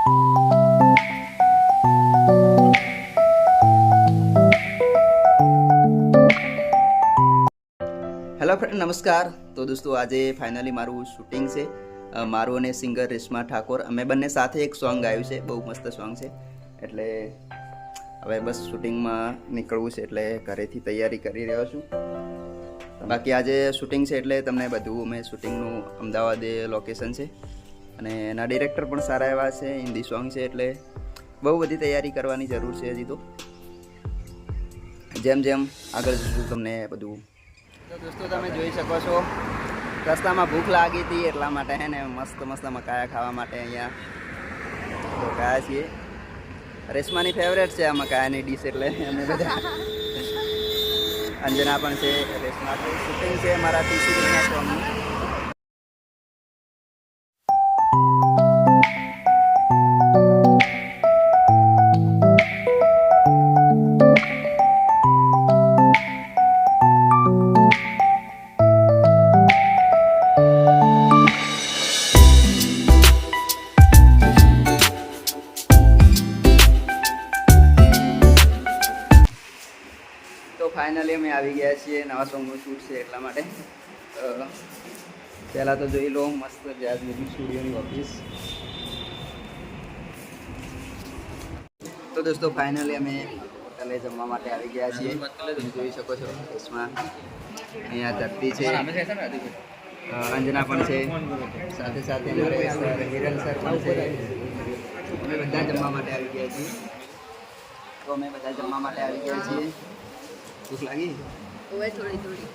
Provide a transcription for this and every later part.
Hello friend, નમસ્કાર. તો દોસ્તો આજે ફાઇનલી મારું શૂટિંગ છે. મારું અને સિંગર રેશમા ઠાકોર અમે બંને સાથે એક સોંગ ગાયું છે. બહુ મસ્ત સોંગ છે. એટલે હવે બસ શૂટિંગમાં નીકળવું છે, એટલે ઘરેથી તૈયારી કરી રહ્યો છું. બાકી આજે શૂટિંગ છે એટલે તમને બધું અમે શૂટિંગનું અમદાવાદ લોકેશન છે અને એના ડિરેક્ટર પણ સારા એવા છે. હિન્દી સોંગ છે એટલે બહુ બધી તૈયારી કરવાની જરૂર છે હજી તો. જેમ જેમ આગળ જશું તમને બધું. તો દોસ્તો તમે જોઈ શકો છો રસ્તામાં ભૂખ લાગી હતી એટલા માટે હે ને મસ્ત મસ્ત મકાયા ખાવા માટે અહીંયા રોકાયા છીએ. રેશમાની ફેવરેટ છે આ મકાયાની ડીશ, એટલે અમે બધા. અંજના પણ છે, રેશમા શૂટિંગ છે મારા ટી-સિરીઝના સોંગનું. ફાઇનલી અમે આવી ગયા છીએ. નવા સોંગનું શૂટ છે એટલા માટે. પહેલાં તો જોઈ લો મસ્ત જાઝ મ્યુઝિક સ્ટુડિયોની ઓફિસ. તો દોસ્તો ફાઇનલી અમે હોટલે જમવા માટે આવી ગયા છીએ. તમે જોઈ શકો છો રેશમા અહીંયા ધરતી છે, અંજના પણ છે, સાથે સાથે અમારે હિરલ સર પણ છે. અમે બધા જમવા માટે આવી ગયા છીએ. તો અમે બધા જમવા માટે આવી ગયા છીએ. ભૂખ લાગી? ઓવે થોડી થોડી.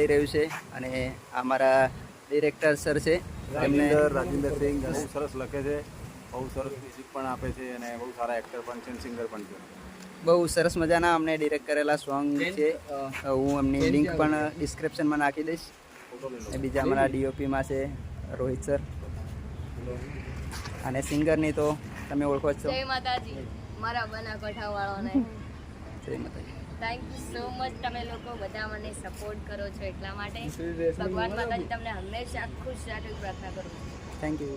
રહ્યું છે અને અમારા ડિરેક્ટર સર છે રાજેન્દ્ર સિંહ. બહુ સરસ લખે છે, બહુ સરસ મ્યુઝિક પણ આપે છે અને બહુ સારા એક્ટર પણ છે, સિંગર પણ છે. બહુ સરસ મજાના અમને ડિરેક્ટ કરેલા સોંગ છે. હું એમની લિંક પણ ડિસ્ક્રિપ્શનમાં નાખી દઈશ. એ બીજા અમારા ડીઓપીમાં છે રોહિત સર, અને સિંગરની તો તમે ઓળખો જ છો. જય માતાજી મારા બનાસકાંઠાવાળાને. જય માતાજી. Thank you so much. તમે લોકો બધા મને સપોર્ટ કરો છો એટલા માટે. ભગવાન માતાજી તમને હંમેશા ખુશ રાખે પ્રાર્થના કરું છું. Thank you.